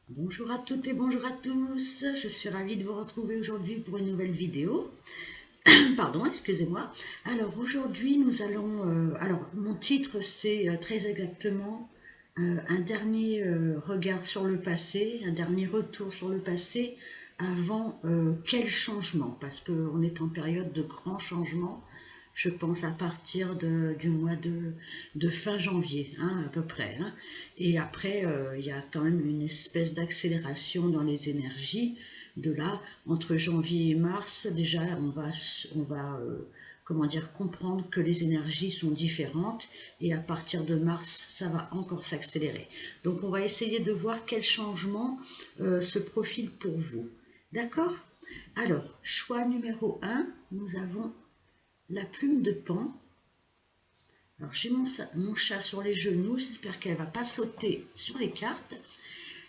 Bonjour à toutes et bonjour à tous, je suis ravie de vous retrouver aujourd'hui pour une nouvelle vidéo. Pardon, excusez-moi. Alors aujourd'hui nous allons, mon titre c'est très exactement un dernier regard sur le passé, un dernier retour sur le passé avant quel changement, parce qu'on est en période de grands changements. Je pense à partir du mois de fin janvier, hein, à peu près. Hein. Et après, il y a quand même une espèce d'accélération dans les énergies. De là, entre janvier et mars, déjà, comment dire, comprendre que les énergies sont différentes. Et à partir de mars, ça va encore s'accélérer. Donc, on va essayer de voir quel changement se profile pour vous. D'accord? Alors, choix numéro 1, nous avons la plume de Pan. Alors j'ai mon chat sur les genoux, j'espère qu'elle ne va pas sauter sur les cartes.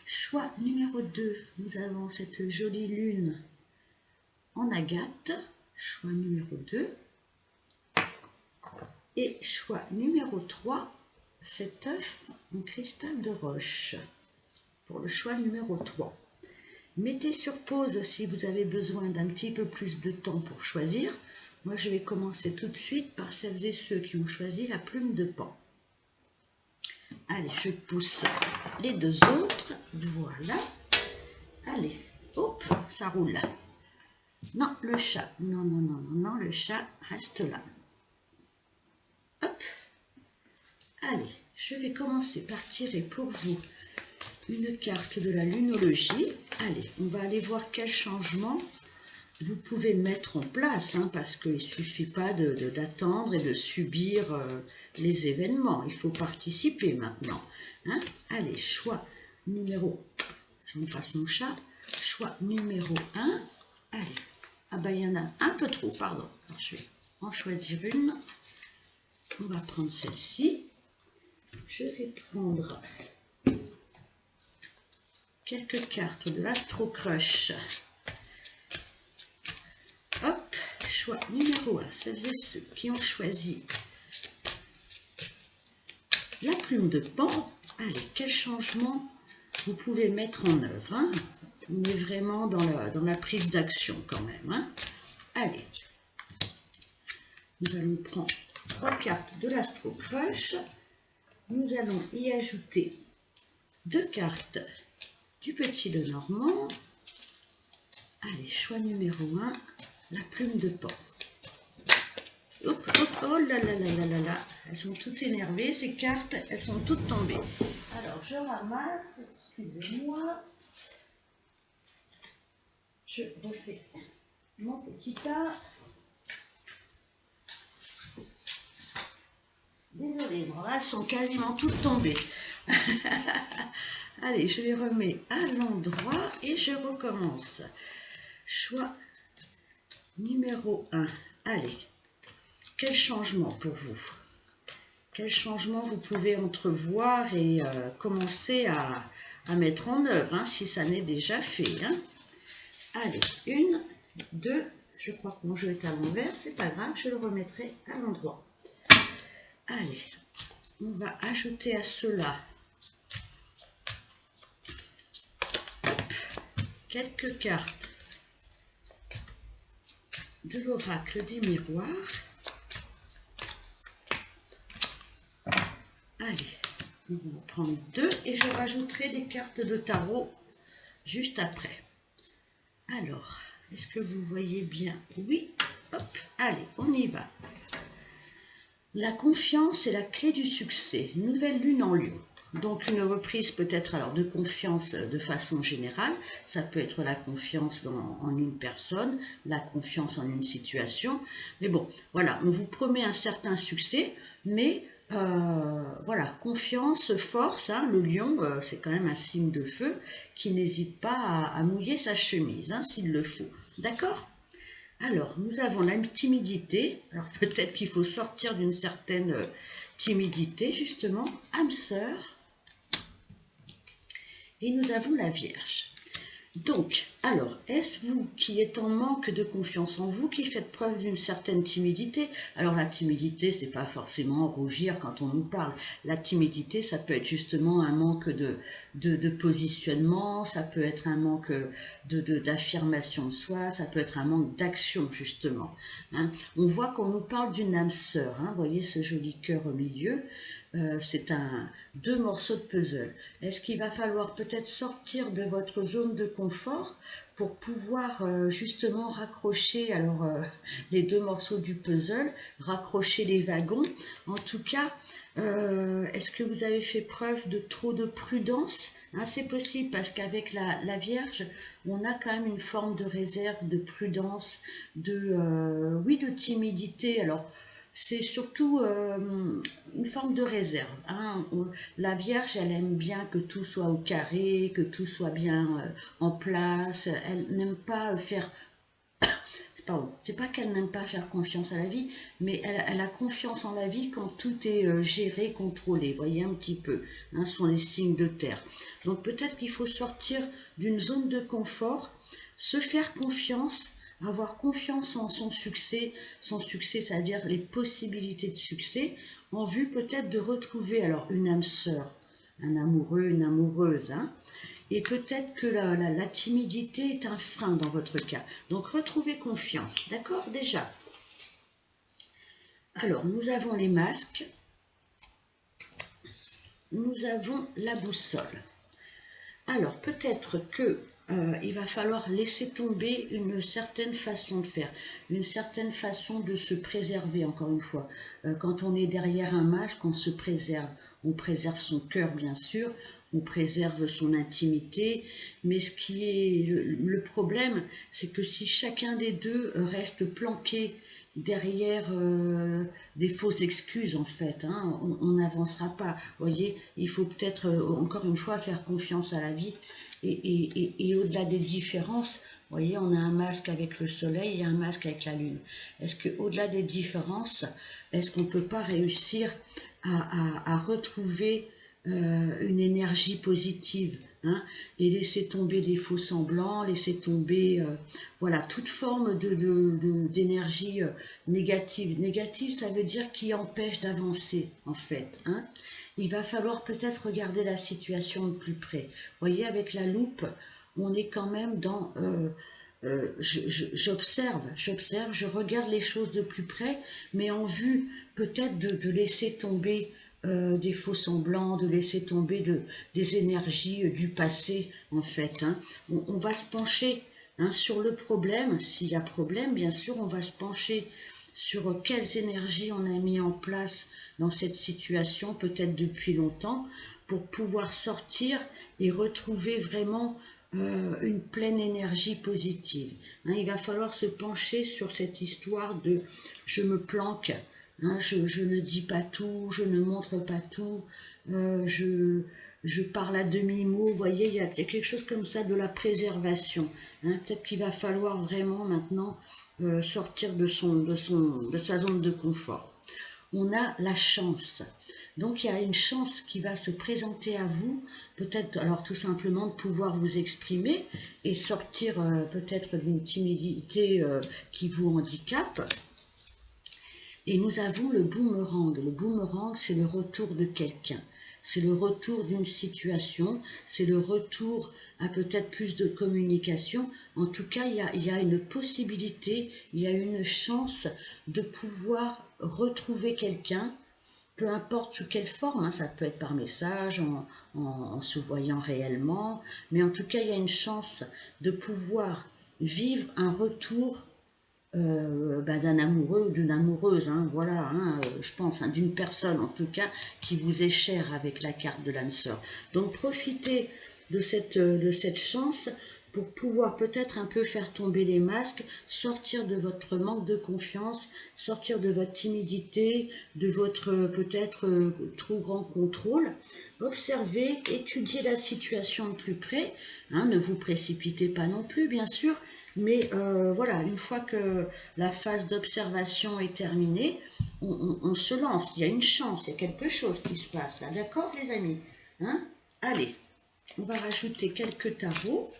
Choix numéro 2, nous avons cette jolie lune en agate. Choix numéro 2. Et choix numéro 3, cet œuf en cristal de roche. Pour le choix numéro 3. Mettez sur pause si vous avez besoin d'un petit peu plus de temps pour choisir. Moi, je vais commencer tout de suite par celles et ceux qui ont choisi la plume de Pan. Allez, je pousse les deux autres. Voilà. Allez, hop, ça roule. Non, le chat. Non, non, non, non, non, le chat reste là. Hop. Allez, je vais commencer par tirer pour vous une carte de la lunologie. Allez, on va aller voir quel changement vous pouvez mettre en place, hein, parce qu'il ne suffit pas d'attendre et de subir les événements. Il faut participer maintenant. Hein. Allez, choix numéro... J'en passe mon chat. Choix numéro 1. Allez. Ah ben, il y en a un peu trop, pardon. Alors, je vais en choisir une. On va prendre celle-ci. Je vais prendre quelques cartes de l'Astro Crush. Hop, choix numéro 1, celles et ceux qui ont choisi la plume de Pan. Allez, quel changement vous pouvez mettre en œuvre, hein. On est vraiment dans la prise d'action quand même. Hein. Allez, nous allons prendre 3 cartes de l'Astro Crush. Nous allons y ajouter 2 cartes du Petit Lenormand. Allez, choix numéro 1, la plume de Pan. Hop, hop, oh là là là là là là, elles sont toutes énervées, ces cartes, elles sont toutes tombées. Alors, je ramasse, excusez-moi. Je refais mon petit tas. Désolée, bon, là, elles sont quasiment toutes tombées. Allez, je les remets à l'endroit et je recommence. Choix numéro 1. Allez, quel changement pour vous? Quel changement vous pouvez entrevoir et commencer à mettre en œuvre, hein, si ça n'est déjà fait. Hein. Allez, 1, 2, je crois que mon jeu est à l'envers, c'est pas grave, je le remettrai à l'endroit. Allez, on va ajouter à cela quelques cartes de l'oracle des miroirs. Allez, on va en prendre 2 et je rajouterai des cartes de tarot juste après. Alors, est-ce que vous voyez bien? Oui, hop, allez, on y va. La confiance est la clé du succès. Nouvelle lune en lion. Donc une reprise peut-être alors de confiance de façon générale. Ça peut être la confiance en une personne, la confiance en une situation. Mais bon, voilà, on vous promet un certain succès, mais voilà, confiance, force. Hein, le lion, c'est quand même un signe de feu qui n'hésite pas à mouiller sa chemise, hein, s'il le faut. D'accord ? Alors, nous avons la timidité. Alors, peut-être qu'il faut sortir d'une certaine timidité, justement. Âme sœur. Et nous avons la Vierge. Donc, alors, est-ce vous qui êtes en manque de confiance en vous, qui faites preuve d'une certaine timidité? Alors la timidité, c'est pas forcément rougir quand on nous parle. La timidité, ça peut être justement un manque de positionnement, ça peut être un manque d'affirmation de soi, ça peut être un manque d'action justement. Hein. On voit qu'on nous parle d'une âme sœur, hein, voyez ce joli cœur au milieu. C'est deux morceaux de puzzle. Est-ce qu'il va falloir peut-être sortir de votre zone de confort pour pouvoir justement raccrocher les deux morceaux du puzzle, raccrocher les wagons? En tout cas, est-ce que vous avez fait preuve de trop de prudence? Hein, c'est possible parce qu'avec la Vierge, on a quand même une forme de réserve, de prudence, oui, de timidité. Alors, c'est surtout une forme de réserve. Hein. La Vierge, elle aime bien que tout soit au carré, que tout soit bien en place. Elle n'aime pas faire... Pardon, c'est pas qu'elle n'aime pas faire confiance à la vie, mais elle a confiance en la vie quand tout est géré, contrôlé. Voyez un petit peu, hein, ce sont les signes de terre. Donc peut-être qu'il faut sortir d'une zone de confort, se faire confiance, avoir confiance en son succès, c'est-à-dire les possibilités de succès, en vue peut-être de retrouver alors une âme sœur, un amoureux, une amoureuse, hein, et peut-être que la timidité est un frein dans votre cas. Donc retrouvez confiance, d'accord déjà. Alors nous avons les masques, nous avons la boussole. Alors peut-être que il va falloir laisser tomber une certaine façon de faire, une certaine façon de se préserver, encore une fois. Quand on est derrière un masque, on se préserve. On préserve son cœur, bien sûr, on préserve son intimité, mais ce qui est le problème, c'est que si chacun des deux reste planqué derrière des fausses excuses, en fait, hein, on n'avancera pas. Vous voyez, il faut peut-être, encore une fois, faire confiance à la vie. Et au-delà des différences, vous voyez, on a un masque avec le soleil et un masque avec la lune. Est-ce qu'au-delà des différences, est-ce qu'on ne peut pas réussir à retrouver une énergie positive, hein, et laisser tomber les faux semblants, laisser tomber voilà, toute forme d'énergie négative. Négative, ça veut dire qui empêche d'avancer, en fait. Hein. Il va falloir peut-être regarder la situation de plus près. Vous voyez, avec la loupe, on est quand même dans... j'observe, je regarde les choses de plus près, mais en vue peut-être de laisser tomber des faux semblants, de laisser tomber des énergies du passé, en fait. Hein. On va se pencher, hein, sur le problème. S'il y a problème, bien sûr, on va se pencher sur quelles énergies on a mis en place dans cette situation, peut-être depuis longtemps, pour pouvoir sortir et retrouver vraiment une pleine énergie positive. Hein, il va falloir se pencher sur cette histoire de « je me planque », hein, je ne dis pas tout, je ne montre pas tout, je parle à demi-mot. Vous voyez, il y a quelque chose comme ça de la préservation. Hein. Peut-être qu'il va falloir vraiment maintenant sortir de sa zone de confort. On a la chance. Donc il y a une chance qui va se présenter à vous, peut-être alors tout simplement de pouvoir vous exprimer et sortir peut-être d'une timidité qui vous handicape. Et nous avons le boomerang. Le boomerang, c'est le retour de quelqu'un. C'est le retour d'une situation, c'est le retour à peut-être plus de communication. En tout cas, il y a une possibilité, il y a une chance de pouvoir retrouver quelqu'un, peu importe sous quelle forme, hein, ça peut être par message, en se voyant réellement, mais en tout cas, il y a une chance de pouvoir vivre un retour d'un amoureux ou d'une amoureuse, hein, voilà, hein, je pense, hein, d'une personne en tout cas qui vous est chère avec la carte de l'âme sœur. Donc profitez de cette chance pour pouvoir peut-être un peu faire tomber les masques, sortir de votre manque de confiance, sortir de votre timidité, de votre peut-être trop grand contrôle. Observez, étudiez la situation de plus près, hein, ne vous précipitez pas non plus, bien sûr, mais voilà, une fois que la phase d'observation est terminée, on se lance, il y a une chance, il y a quelque chose qui se passe là, d'accord les amis, hein? Allez, on va rajouter quelques tarots.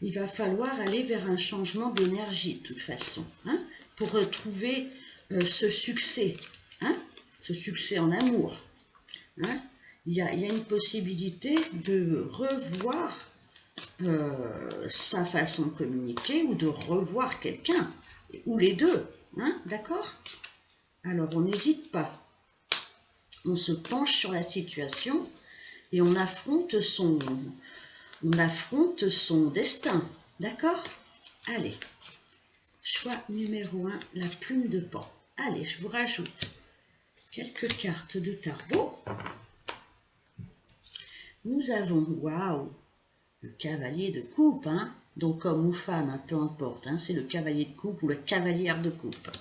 il va falloir aller vers un changement d'énergie, de toute façon, hein, pour retrouver ce succès, hein, ce succès en amour. Hein. Il y a une possibilité de revoir sa façon de communiquer ou de revoir quelqu'un, ou les deux, hein, d'accord? Alors on n'hésite pas, on se penche sur la situation et on affronte son destin, d'accord? Allez, choix numéro 1, la plume de Pan. Allez, je vous rajoute quelques cartes de tarot. Nous avons, waouh, le cavalier de coupe, hein, donc homme ou femme, hein, peu importe, hein, c'est le cavalier de coupe ou la cavalière de coupe.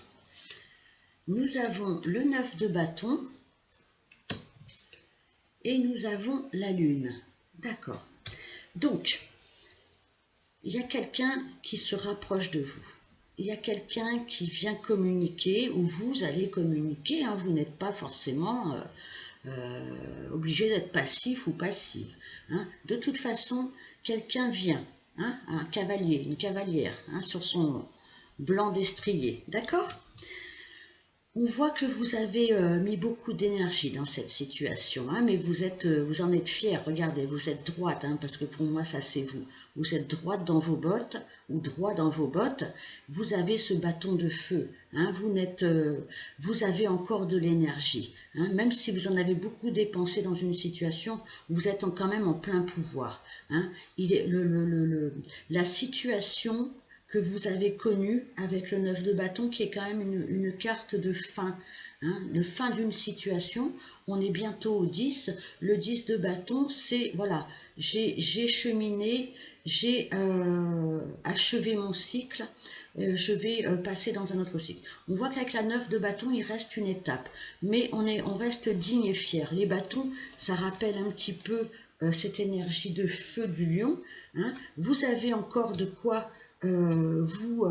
Nous avons le 9 de bâton et nous avons la lune. D'accord. Donc, il y a quelqu'un qui se rapproche de vous. Il y a quelqu'un qui vient communiquer ou vous allez communiquer. Hein, vous n'êtes pas forcément obligé d'être passif ou passive. Hein. De toute façon, quelqu'un vient, hein, un cavalier, une cavalière, hein, sur son blanc destrier. D'accord ? On voit que vous avez mis beaucoup d'énergie dans cette situation, hein, mais vous en êtes fiers. Regardez, vous êtes droite, hein, parce que pour moi, ça c'est vous. Vous êtes droite dans vos bottes, ou droit dans vos bottes. Vous avez ce bâton de feu. Hein, vous avez encore de l'énergie. Hein, même si vous en avez beaucoup dépensé dans une situation, vous êtes quand même en plein pouvoir. Hein. La situation que vous avez connu avec le 9 de bâton, qui est quand même une carte de fin, hein, de fin d'une situation. On est bientôt au 10. Le 10 de bâton, c'est, voilà, j'ai cheminé, j'ai achevé mon cycle, je vais passer dans un autre cycle. On voit qu'avec la 9 de bâton, il reste une étape, mais on reste digne et fier. Les bâtons, ça rappelle un petit peu cette énergie de feu du lion. Hein. Vous avez encore de quoi vous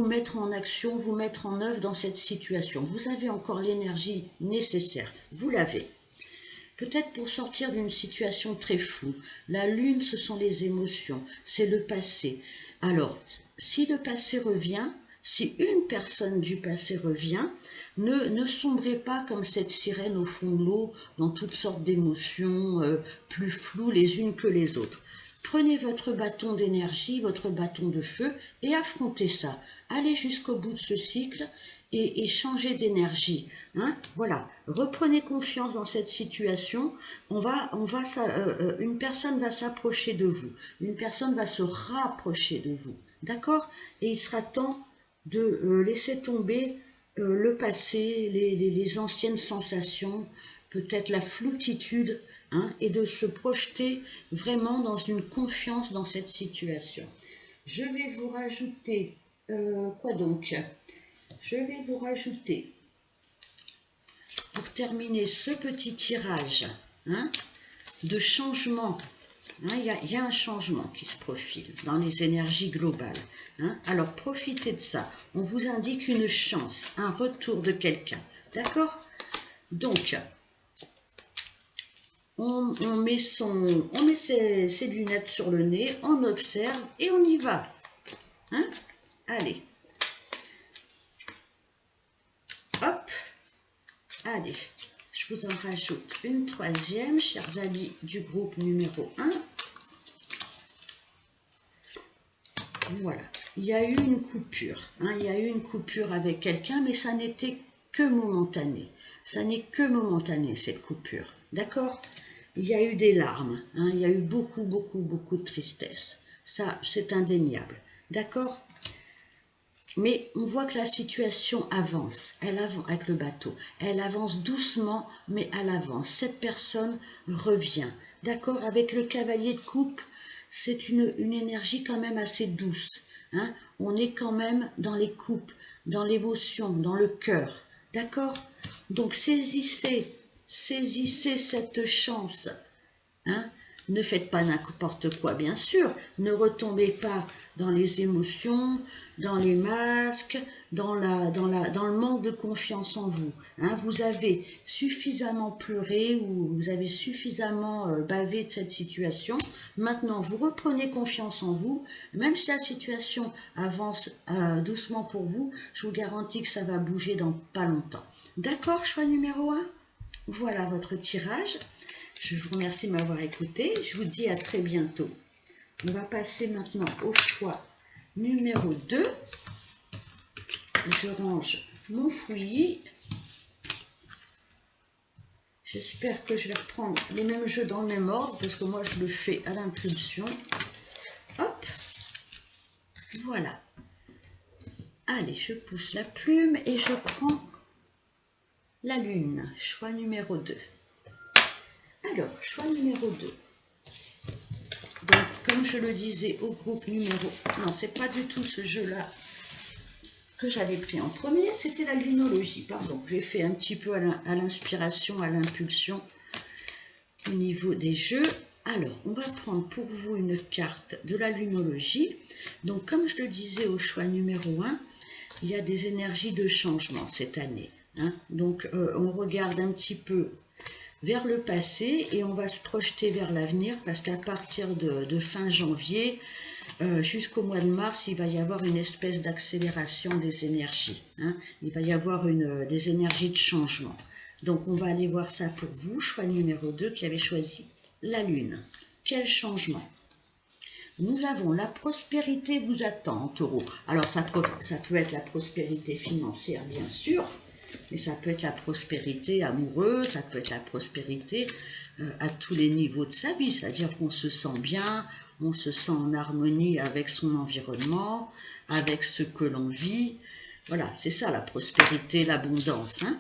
mettre en action, vous mettre en œuvre dans cette situation. Vous avez encore l'énergie nécessaire, vous l'avez. Peut-être pour sortir d'une situation très floue. La lune, ce sont les émotions, c'est le passé. Alors, si le passé revient, si une personne du passé revient, ne sombrez pas comme cette sirène au fond de l'eau, dans toutes sortes d'émotions plus floues les unes que les autres. Prenez votre bâton d'énergie, votre bâton de feu et affrontez ça. Allez jusqu'au bout de ce cycle et changez d'énergie. Hein, voilà, reprenez confiance dans cette situation. Une personne va s'approcher de vous. Une personne va se rapprocher de vous. D'accord? Et il sera temps de laisser tomber le passé, les anciennes sensations, peut-être la floutitude, hein, et de se projeter vraiment dans une confiance dans cette situation. Je vais vous rajouter, quoi donc? Je vais vous rajouter, pour terminer ce petit tirage, hein, de changement. Hein, il y a un changement qui se profile dans les énergies globales. Hein. Alors, profitez de ça. On vous indique une chance, un retour de quelqu'un. D'accord? Donc, on met ses lunettes sur le nez, on observe et on y va. Hein? Allez. Hop. Allez. Je vous en rajoute une troisième, chers amis du groupe numéro 1. Voilà. Il y a eu une coupure. Hein, il y a eu une coupure avec quelqu'un, mais ça n'était que momentané. Ça n'est que momentané, cette coupure. D'accord? Il y a eu des larmes. Hein, il y a eu beaucoup de tristesse. Ça, c'est indéniable. D'accord? Mais on voit que la situation avance, elle avance avec le bateau, elle avance doucement, mais elle avance. Cette personne revient, d'accord? Avec le cavalier de coupe, c'est une énergie quand même assez douce. Hein? On est quand même dans les coupes, dans l'émotion, dans le cœur, d'accord? Donc saisissez cette chance, hein, Ne faites pas n'importe quoi, bien sûr. Ne retombez pas dans les émotions, dans les masques, dans le manque de confiance en vous. Hein. Vous avez suffisamment pleuré ou vous avez suffisamment bavé de cette situation. Maintenant, vous reprenez confiance en vous. Même si la situation avance doucement pour vous, je vous garantis que ça va bouger dans pas longtemps. D'accord, choix numéro 1 ? Voilà votre tirage. Je vous remercie de m'avoir écouté. Je vous dis à très bientôt. On va passer maintenant au choix numéro 2. Je range mon fouillis. J'espère que je vais reprendre les mêmes jeux dans le même ordre parce que moi je le fais à l'impulsion. Hop, voilà. Allez, je pousse la plume et je prends la lune, choix numéro 2. Alors, choix numéro 2. Donc, comme je le disais au groupe numéro... Non, c'est pas du tout ce jeu-là que j'avais pris en premier, c'était la lunologie, pardon. J'ai fait un petit peu à l'inspiration, à l'impulsion au niveau des jeux. Alors, on va prendre pour vous une carte de la lunologie. Donc, comme je le disais au choix numéro 1, il y a des énergies de changement cette année. Hein. Donc, on regarde un petit peu vers le passé et on va se projeter vers l'avenir parce qu'à partir de fin janvier jusqu'au mois de mars, il va y avoir une espèce d'accélération des énergies. Hein. Il va y avoir des énergies de changement. Donc, on va aller voir ça pour vous, choix numéro 2 qui avait choisi la Lune. Quel changement? Nous avons la prospérité vous attend en taureau. Alors, ça peut être la prospérité financière, bien sûr, mais ça peut être la prospérité amoureuse, ça peut être la prospérité à tous les niveaux de sa vie. C'est-à-dire qu'on se sent bien, on se sent en harmonie avec son environnement, avec ce que l'on vit. Voilà, c'est ça la prospérité, l'abondance. Hein.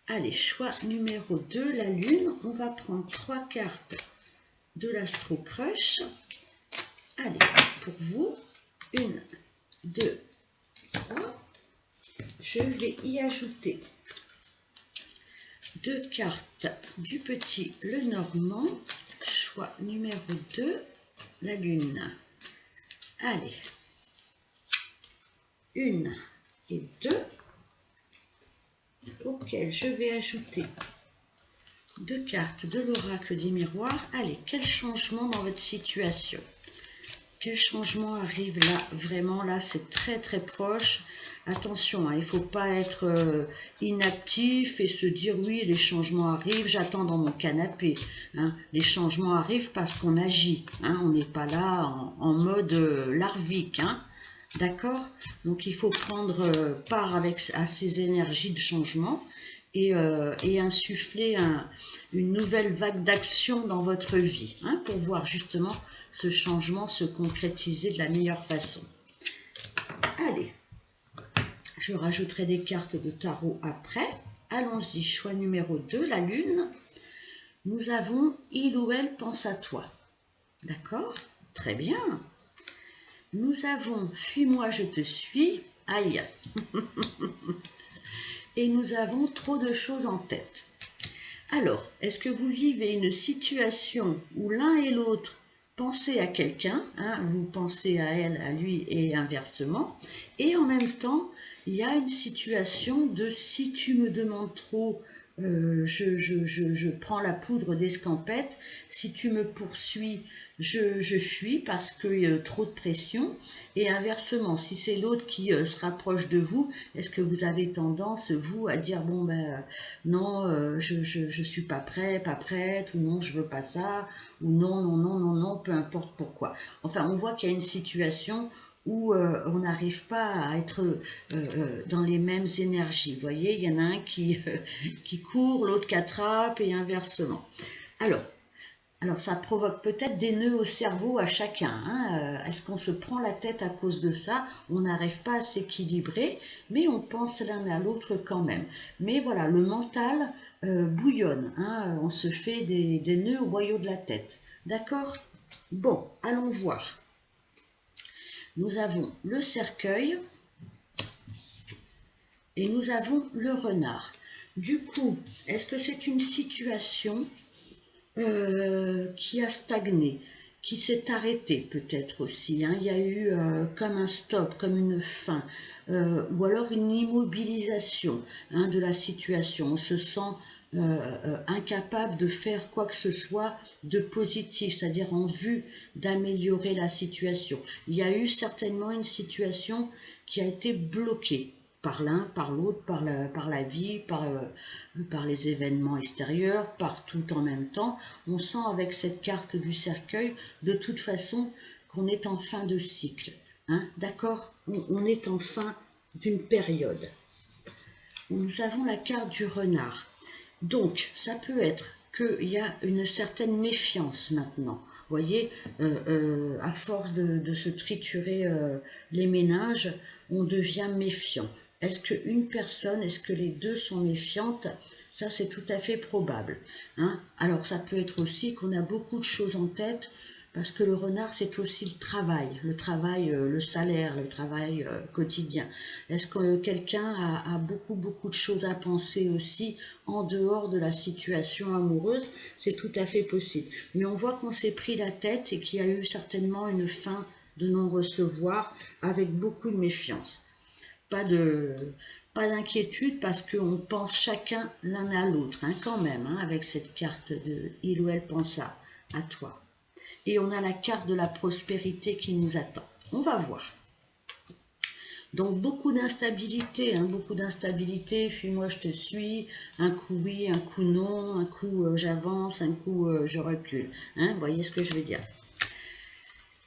Allez, choix numéro 2, la Lune. On va prendre 3 cartes de l'Astro Crush. Allez, pour vous, 1, 2, 3. Je vais y ajouter 2 cartes du petit Lenormand. Choix numéro 2, la Lune. Allez, 1 et 2. Auquel je vais ajouter 2 cartes de l'oracle des miroirs. Allez, quel changement dans votre situation? Quel changement arrive là? Vraiment, là, c'est très très proche. Attention, hein, il ne faut pas être inactif et se dire oui, les changements arrivent, j'attends dans mon canapé. Hein. Les changements arrivent parce qu'on agit. Hein. On n'est pas là en mode larvique. Hein. D'accord? Donc, il faut prendre part à ces énergies de changement et insuffler une nouvelle vague d'action dans votre vie hein, pour voir justement ce changement se concrétiser de la meilleure façon. Allez, je rajouterai des cartes de tarot après. Allons-y, choix numéro 2, la Lune. Nous avons « Il ou elle pense à toi ». D'accord? Très bien. Nous avons « Fuis-moi, je te suis ». Aïe. Et nous avons « Trop de choses en tête ». Alors, est-ce que vous vivez une situation où l'un et l'autre pensez à quelqu'un, hein, vous pensez à elle, à lui et inversement, et en même temps, il y a une situation de si tu me demandes trop, je prends la poudre d'escampette, si tu me poursuis, je fuis parce qu'il y a trop de pression, et inversement, si c'est l'autre qui se rapproche de vous, est-ce que vous avez tendance, vous, à dire, bon ben non, je suis pas prêt, pas prête, ou non, je veux pas ça, ou non, non, non, non, non, peu importe pourquoi. Enfin, on voit qu'il y a une situation où on n'arrive pas à être dans les mêmes énergies. Vous voyez, il y en a un qui court, l'autre qui attrape, et inversement. Alors, ça provoque peut-être des nœuds au cerveau à chacun. Hein. Est-ce qu'on se prend la tête à cause de ça? On n'arrive pas à s'équilibrer, mais on pense l'un à l'autre quand même. Mais voilà, le mental bouillonne. Hein. On se fait des nœuds au boyau de la tête. D'accord? Bon, allons voir. Nous avons le cercueil et nous avons le renard. Du coup, est-ce que c'est une situation qui a stagné, qui s'est arrêté peut-être aussi. Hein. Il y a eu comme un stop, comme une fin, ou alors une immobilisation hein, de la situation. On se sent incapable de faire quoi que ce soit de positif, c'est-à-dire en vue d'améliorer la situation. Il y a eu certainement une situation qui a été bloquée par l'un, par l'autre, par la vie, par les événements extérieurs, par tout en même temps. On sent avec cette carte du cercueil, de toute façon, qu'on est en fin de cycle. Hein, d'accord, on est en fin d'une période. Nous avons la carte du renard. Donc, ça peut être qu'il y a une certaine méfiance maintenant. Vous voyez, à force de se triturer les méninges, on devient méfiant. Est-ce qu'une personne, est-ce que les deux sont méfiantes? Ça, c'est tout à fait probable. Hein. Alors, ça peut être aussi qu'on a beaucoup de choses en tête, parce que le renard, c'est aussi le travail, le salaire, le travail quotidien. Est-ce que quelqu'un a beaucoup, beaucoup de choses à penser aussi en dehors de la situation amoureuse? C'est tout à fait possible. Mais on voit qu'on s'est pris la tête et qu'il y a eu certainement une fin de non-recevoir avec beaucoup de méfiance. Pas d'inquiétude parce qu'on pense chacun l'un à l'autre, hein, quand même, hein, avec cette carte de « il ou elle pense à toi ». Et on a la carte de la prospérité qui nous attend. On va voir. Donc beaucoup d'instabilité, hein, beaucoup d'instabilité, fuis-moi je te suis, un coup oui, un coup non, un coup j'avance, un coup je recule. Hein, vous voyez ce que je veux dire.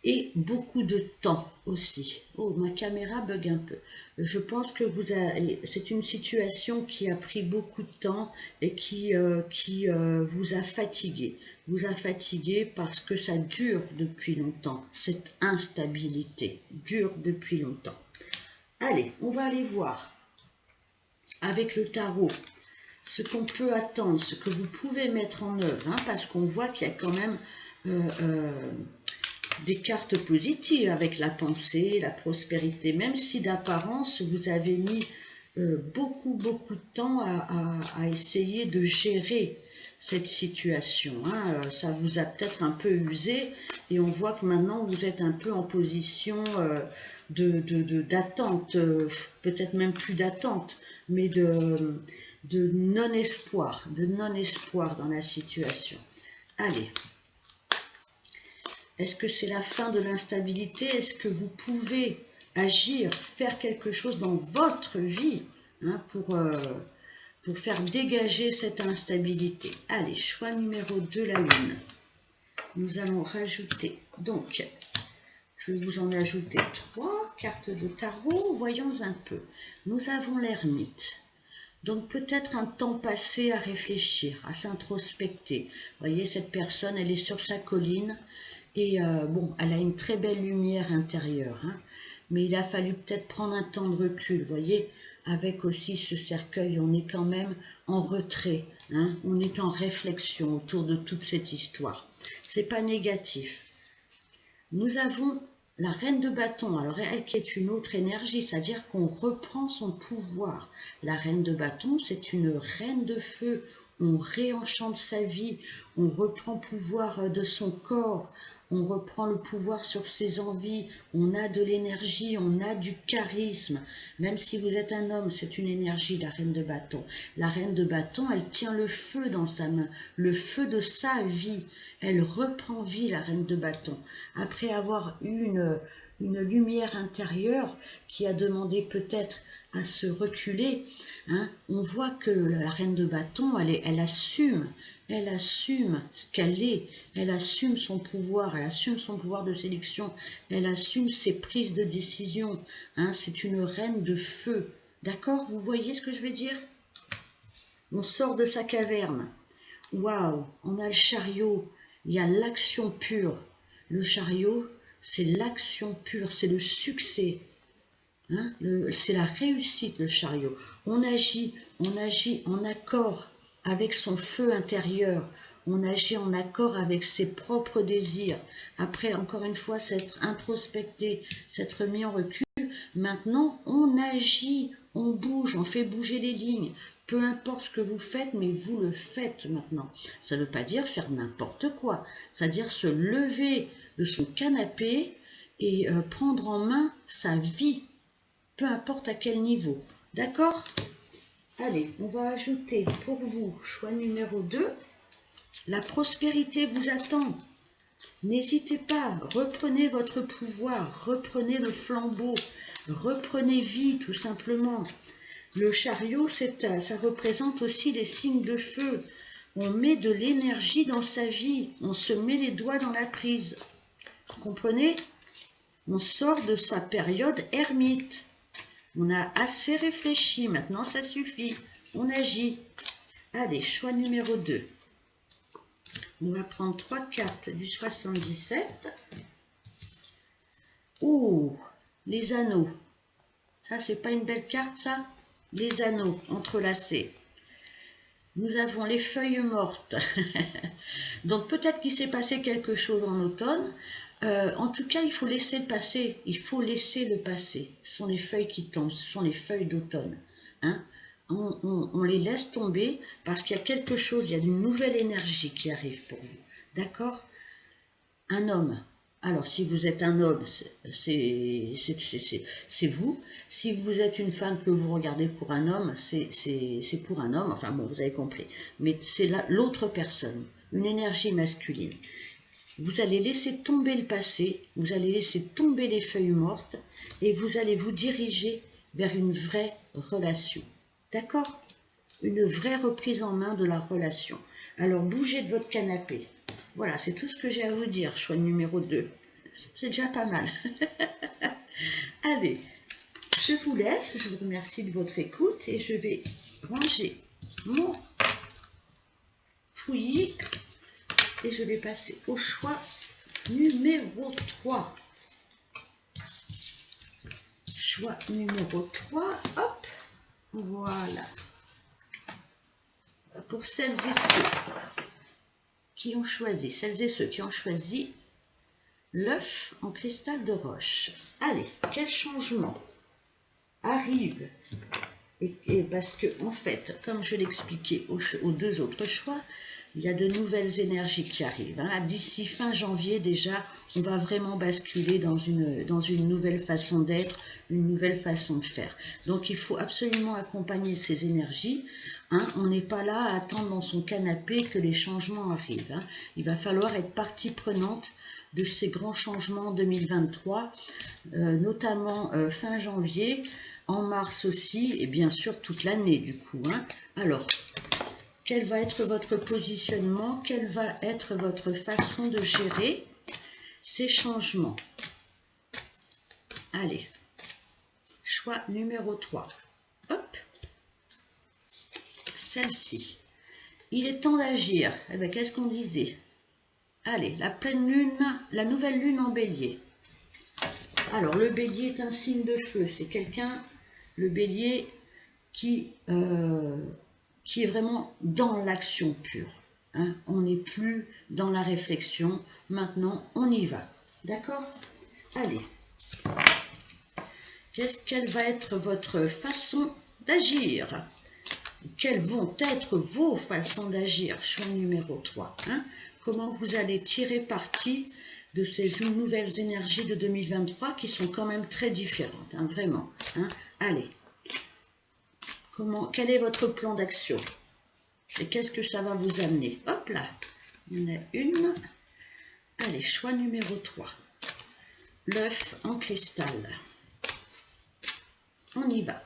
Et beaucoup de temps aussi. Oh, ma caméra bug un peu. Je pense que c'est une situation qui a pris beaucoup de temps et qui vous a fatigué. Vous a fatigué parce que ça dure depuis longtemps. Cette instabilité dure depuis longtemps. Allez, on va aller voir avec le tarot ce qu'on peut attendre, ce que vous pouvez mettre en œuvre, hein, parce qu'on voit qu'il y a quand même des cartes positives avec la pensée, la prospérité, même si d'apparence vous avez mis beaucoup de temps à essayer de gérer cette situation. Hein. Ça vous a peut-être un peu usé et on voit que maintenant vous êtes un peu en position d'attente, peut-être même plus d'attente, mais de non-espoir, dans la situation. Allez. Est-ce que c'est la fin de l'instabilité? Est-ce que vous pouvez agir, faire quelque chose dans votre vie hein, pour faire dégager cette instabilité? Allez, choix numéro 2, la lune. Nous allons rajouter, donc, je vais vous en ajouter 3 cartes de tarot. Voyons un peu. Nous avons l'ermite. Donc peut-être un temps passé à réfléchir, à s'introspecter. Vous voyez, cette personne, elle est sur sa colline. Et bon, elle a une très belle lumière intérieure, hein, mais il a fallu peut-être prendre un temps de recul, vous voyez, avec aussi ce cercueil, on est quand même en retrait, hein, on est en réflexion autour de toute cette histoire. C'est pas négatif. Nous avons la reine de bâton, alors elle qui est une autre énergie, c'est-à-dire qu'on reprend son pouvoir. La reine de bâton, c'est une reine de feu, on réenchante sa vie, on reprend pouvoir de son corps, on reprend le pouvoir sur ses envies, on a de l'énergie, on a du charisme. Même si vous êtes un homme, c'est une énergie, la reine de bâton. La reine de bâton, elle tient le feu dans sa main, le feu de sa vie. Elle reprend vie, la reine de bâton. Après avoir eu une lumière intérieure qui a demandé peut-être à se reculer, hein, on voit que la reine de bâton, elle assume ce qu'elle est, elle assume son pouvoir de séduction, elle assume ses prises de décision, hein, c'est une reine de feu, d'accord? Vous voyez ce que je veux dire? On sort de sa caverne, waouh, on a le chariot, il y a l'action pure, le chariot, c'est l'action pure, c'est le succès, hein, c'est la réussite, le chariot. On agit en accord avec son feu intérieur, on agit en accord avec ses propres désirs. Après, encore une fois, s'être introspecté, s'être mis en recul, maintenant on agit, on bouge, on fait bouger les lignes. Peu importe ce que vous faites, mais vous le faites maintenant. Ça ne veut pas dire faire n'importe quoi. Ça veut dire se lever de son canapé et prendre en main sa vie, peu importe à quel niveau. D'accord? Allez, on va ajouter pour vous, choix numéro 2, la prospérité vous attend. N'hésitez pas, reprenez votre pouvoir, reprenez le flambeau, reprenez vie tout simplement. Le chariot, ça représente aussi les signes de feu. On met de l'énergie dans sa vie, on se met les doigts dans la prise. Vous comprenez? On sort de sa période ermite. On a assez réfléchi, maintenant ça suffit. On agit. Allez, choix numéro 2. On va prendre 3 cartes du 77. Ouh, les anneaux. Ça, c'est pas une belle carte, ça? Les anneaux entrelacés. Nous avons les feuilles mortes. Donc peut-être qu'il s'est passé quelque chose en automne. En tout cas, il faut laisser le passer. Il faut laisser le passer. Ce sont les feuilles qui tombent. Ce sont les feuilles d'automne. Hein? On les laisse tomber parce qu'il y a quelque chose, il y a une nouvelle énergie qui arrive pour vous. D'accord? Un homme. Alors, si vous êtes un homme, c'est vous. Si vous êtes une femme que vous regardez pour un homme, c'est pour un homme. Enfin bon, vous avez compris. Mais c'est l'autre personne, une énergie masculine. Vous allez laisser tomber le passé, vous allez laisser tomber les feuilles mortes et vous allez vous diriger vers une vraie relation. D'accord? Une vraie reprise en main de la relation. Alors, bougez de votre canapé. Voilà, c'est tout ce que j'ai à vous dire, choix numéro 2. C'est déjà pas mal. Allez, je vous laisse, je vous remercie de votre écoute et je vais ranger mon fouillis et je vais passer au choix numéro 3. Choix numéro 3, hop, voilà. Pour celles et ceux qui ont choisi, l'œuf en cristal de roche. Allez, quel changement arrive? Et parce que, en fait, comme je l'expliquais aux 2 autres choix, il y a de nouvelles énergies qui arrivent. Hein. D'ici fin janvier, déjà, on va vraiment basculer dans une nouvelle façon d'être, une nouvelle façon de faire. Donc, il faut absolument accompagner ces énergies. Hein. On n'est pas là à attendre dans son canapé que les changements arrivent. Hein. Il va falloir être partie prenante de ces grands changements 2023, notamment fin janvier, en mars aussi, et bien sûr toute l'année du coup. Hein. Alors, quel va être votre positionnement? Quelle va être votre façon de gérer ces changements? Allez, choix numéro 3. Hop, celle-ci. Il est temps d'agir. Eh bien, qu'est-ce qu'on disait? Allez, la pleine lune, la nouvelle lune en bélier. Alors, le bélier est un signe de feu. C'est quelqu'un, le bélier, qui est vraiment dans l'action pure. Hein. On n'est plus dans la réflexion. Maintenant, on y va. D'accord? Allez. Quelle va être votre façon d'agir? Quelles vont être vos façons d'agir? Choix numéro 3. Hein. Comment vous allez tirer parti de ces nouvelles énergies de 2023 qui sont quand même très différentes, hein, vraiment. Hein. Allez, quel est votre plan d'action? Et qu'est-ce que ça va vous amener? Hop là, il y en a une. Allez, choix numéro 3. L'œuf en cristal. On y va.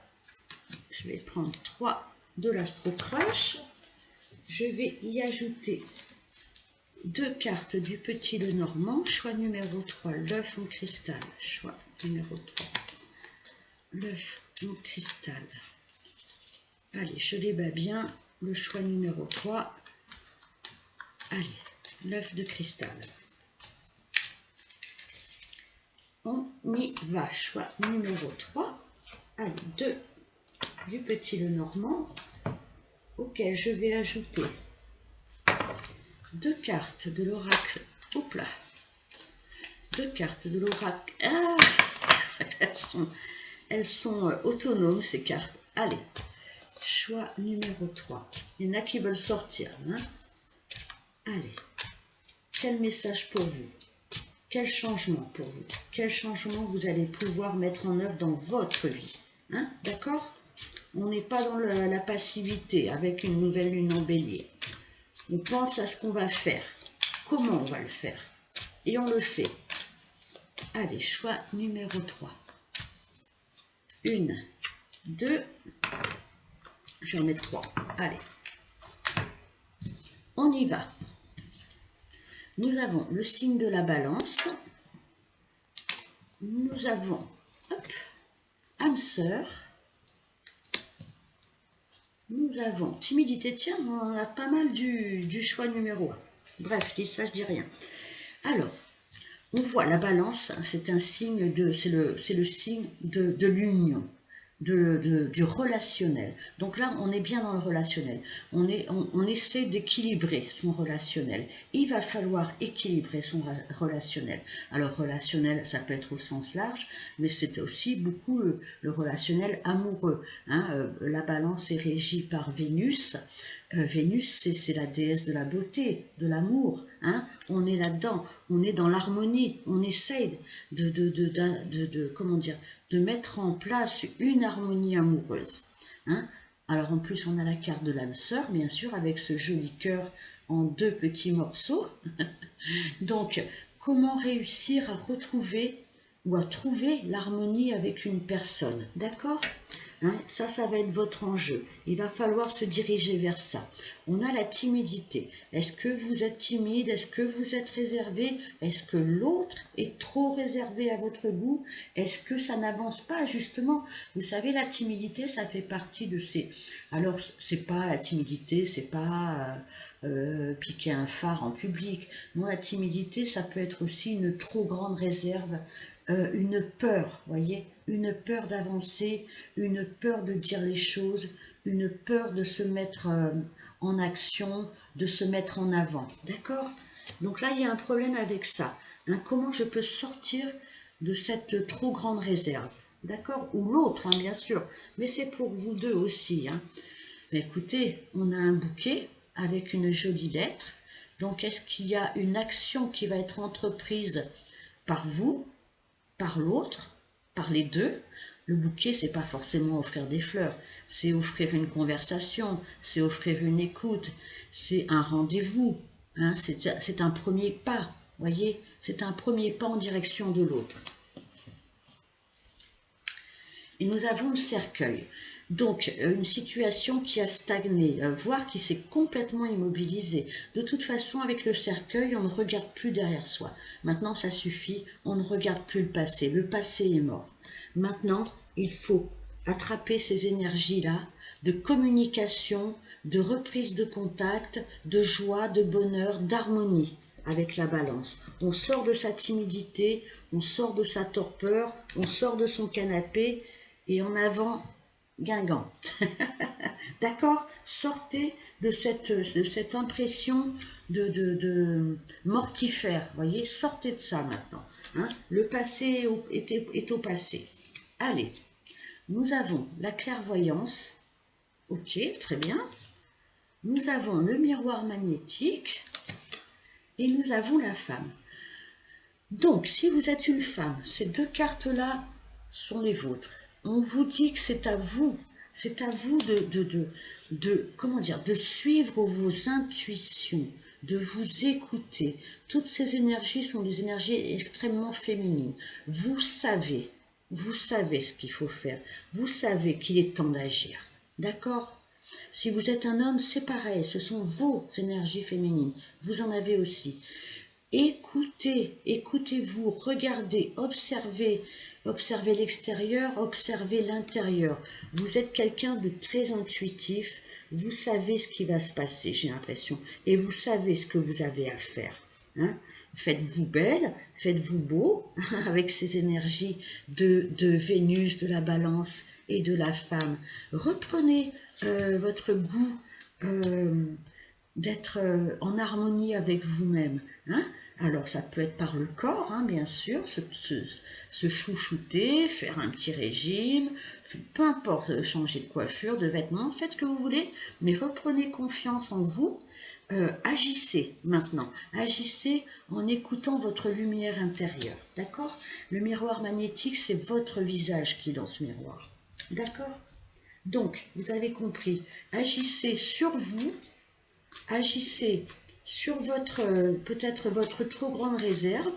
Je vais prendre 3 de l'Astro-Crush. Je vais y ajouter 2 cartes du Petit Lenormand. Choix numéro 3, l'œuf en cristal. Choix numéro 3, l'œuf en cristal. Allez, je les bats bien. Le choix numéro 3. Allez, l'œuf de cristal. On y va. Choix numéro 3. Allez, 2 du Petit Lenormand, auquel je vais ajouter 2 cartes de l'oracle. Hop là, 2 cartes de l'oracle. Ah, elles sont autonomes ces cartes. Allez, choix numéro 3. Il y en a qui veulent sortir. Hein? Allez, quel message pour vous? Quel changement pour vous? Quel changement vous allez pouvoir mettre en œuvre dans votre vie? Hein? D'accord? On n'est pas dans la passivité avec une nouvelle lune en bélier. On pense à ce qu'on va faire. Comment on va le faire? Et on le fait. Allez, choix numéro 3. 1, 2, je vais en mettre 3. Allez, on y va. Nous avons le signe de la balance. Nous avons, hop, âme sœur. Nous avons timidité. Tiens, on a pas mal du choix numéro 1. Bref, je dis ça, je dis rien. Alors, on voit la balance, c'est un signe de, c'est le signe de l'union, du relationnel. Donc là, on est bien dans le relationnel. On essaie d'équilibrer son relationnel. Il va falloir équilibrer son relationnel. Alors, relationnel, ça peut être au sens large, mais c'est aussi beaucoup le relationnel amoureux. Hein. La balance est régie par Vénus. Vénus, c'est la déesse de la beauté, de l'amour. Hein. On est là-dedans, on est dans l'harmonie. On essaye comment dire, de mettre en place une harmonie amoureuse. Hein. Alors en plus, on a la carte de l'âme sœur, bien sûr, avec ce joli cœur en 2 petits morceaux. Donc, comment réussir à retrouver ou à trouver l'harmonie avec une personne, d'accord? Hein, ça va être votre enjeu. Il va falloir se diriger vers ça. On a la timidité. Est-ce que vous êtes timide? Est-ce que vous êtes réservé? Est-ce que l'autre est trop réservé à votre goût? Est-ce que ça n'avance pas, justement? Vous savez, la timidité, ça fait partie de ces... Alors, c'est pas la timidité, c'est pas... piquer un phare en public. Non, la timidité, ça peut être aussi une trop grande réserve, une peur, voyez, une peur d'avancer, une peur de dire les choses, une peur de se mettre en action, de se mettre en avant, d'accord? Donc là, il y a un problème avec ça. Hein, comment je peux sortir de cette trop grande réserve, d'accord? Ou l'autre, hein, bien sûr, mais c'est pour vous deux aussi. Hein. Mais écoutez, on a un bouquet avec une jolie lettre. Donc, est-ce qu'il y a une action qui va être entreprise par vous, par l'autre, par les deux? Le bouquet, c'est pas forcément offrir des fleurs, c'est offrir une conversation, c'est offrir une écoute, c'est un rendez-vous, hein, c'est un premier pas, voyez, c'est un premier pas en direction de l'autre. Et nous avons le cercueil. Donc, une situation qui a stagné, voire qui s'est complètement immobilisée. De toute façon, avec le cercueil, on ne regarde plus derrière soi. Maintenant, ça suffit, on ne regarde plus le passé. Le passé est mort. Maintenant, il faut attraper ces énergies-là de communication, de reprise de contact, de joie, de bonheur, d'harmonie avec la balance. On sort de sa timidité, on sort de sa torpeur, on sort de son canapé et en avant... Guingamp. D'accord? Sortez de cette impression de mortifère. Voyez, sortez de ça maintenant. Hein? Le passé est au passé. Allez, nous avons la clairvoyance. Ok, très bien. Nous avons le miroir magnétique. Et nous avons la femme. Donc, si vous êtes une femme, ces 2 cartes-là sont les vôtres. On vous dit que c'est à vous comment dire, de suivre vos intuitions, de vous écouter. Toutes ces énergies sont des énergies extrêmement féminines. Vous savez ce qu'il faut faire. Vous savez qu'il est temps d'agir. D'accord? Si vous êtes un homme, c'est pareil, ce sont vos énergies féminines. Vous en avez aussi. Écoutez-vous, regardez, observez l'extérieur, observez l'intérieur. Vous êtes quelqu'un de très intuitif, vous savez ce qui va se passer, j'ai l'impression, et vous savez ce que vous avez à faire. Hein? Faites-vous belle, faites-vous beau, avec ces énergies de Vénus, de la balance et de la femme. Reprenez votre goût d'être en harmonie avec vous-même. Hein? Alors, ça peut être par le corps, hein, bien sûr, se chouchouter, faire un petit régime, peu importe, changer de coiffure, de vêtements, faites ce que vous voulez, mais reprenez confiance en vous. Agissez maintenant, agissez en écoutant votre lumière intérieure, d'accord? Le miroir magnétique, c'est votre visage qui est dans ce miroir, d'accord? Donc, vous avez compris, agissez sur vous, agissez sur votre peut-être votre trop grande réserve,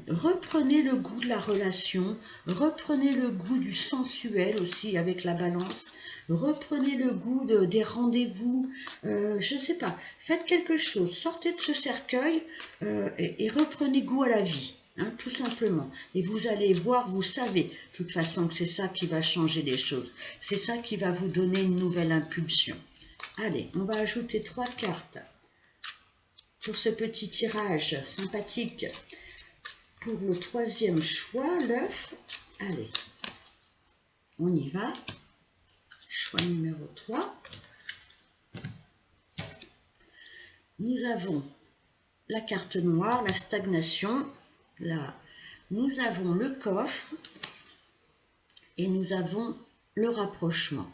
reprenez le goût de la relation, reprenez le goût du sensuel aussi avec la balance, reprenez le goût des rendez-vous, je ne sais pas, faites quelque chose, sortez de ce cercueil et reprenez goût à la vie. Hein, tout simplement. Et vous allez voir, vous savez, de toute façon, que c'est ça qui va changer les choses. C'est ça qui va vous donner une nouvelle impulsion. Allez, on va ajouter 3 cartes pour ce petit tirage sympathique. Pour le 3e choix, l'œuf. Allez, on y va. Choix numéro 3. Nous avons la carte noire, la stagnation. Là, nous avons le coffre et nous avons le rapprochement.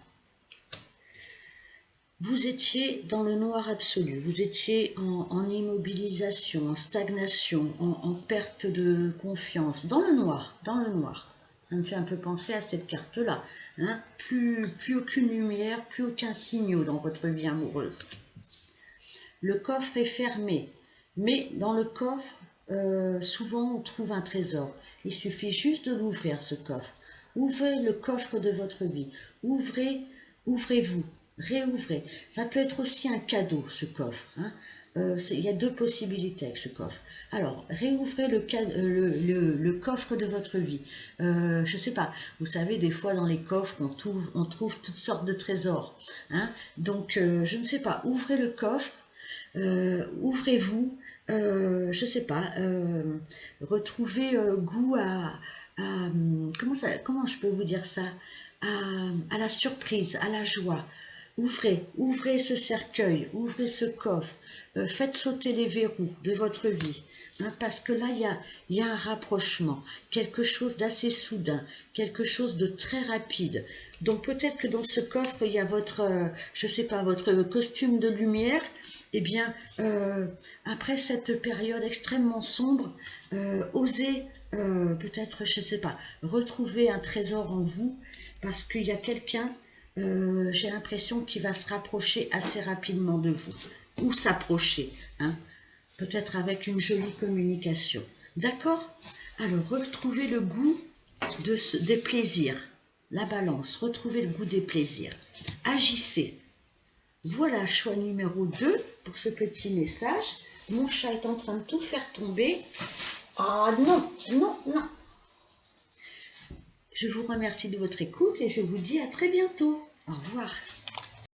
Vous étiez dans le noir absolu, vous étiez en immobilisation, en stagnation, en perte de confiance, dans le noir, dans le noir. Ça me fait un peu penser à cette carte-là. Hein, plus aucune lumière, plus aucun signal dans votre vie amoureuse. Le coffre est fermé, mais dans le coffre, souvent on trouve un trésor. Il suffit juste de l'ouvrir, ce coffre. Ouvrez le coffre de votre vie. Ouvrez-vous. Réouvrez. Ça peut être aussi un cadeau, ce coffre. Hein. Il y a 2 possibilités avec ce coffre. Alors, réouvrez le coffre de votre vie. Je sais pas, vous savez, des fois dans les coffres, on trouve toutes sortes de trésors. Hein. Donc, je ne sais pas, ouvrez le coffre, ouvrez-vous, je sais pas, retrouvez goût comment je peux vous dire ça, à la surprise, à la joie. Ouvrez ce cercueil, ouvrez ce coffre, faites sauter les verrous de votre vie, hein, parce que là, il y a un rapprochement, quelque chose d'assez soudain, quelque chose de très rapide. Donc peut-être que dans ce coffre, il y a votre, je sais pas, votre costume de lumière. Eh bien, après cette période extrêmement sombre, osez peut-être, je sais pas, retrouver un trésor en vous, parce qu'il y a quelqu'un, j'ai l'impression qu'il va se rapprocher assez rapidement de vous, ou s'approcher, hein, peut-être avec une jolie communication. D'accord? Alors, retrouvez le goût des plaisirs, la balance, retrouvez le goût des plaisirs. Agissez. Voilà, choix numéro 2 pour ce petit message. Mon chat est en train de tout faire tomber. Ah non, non, non. Je vous remercie de votre écoute et je vous dis à très bientôt. Au revoir.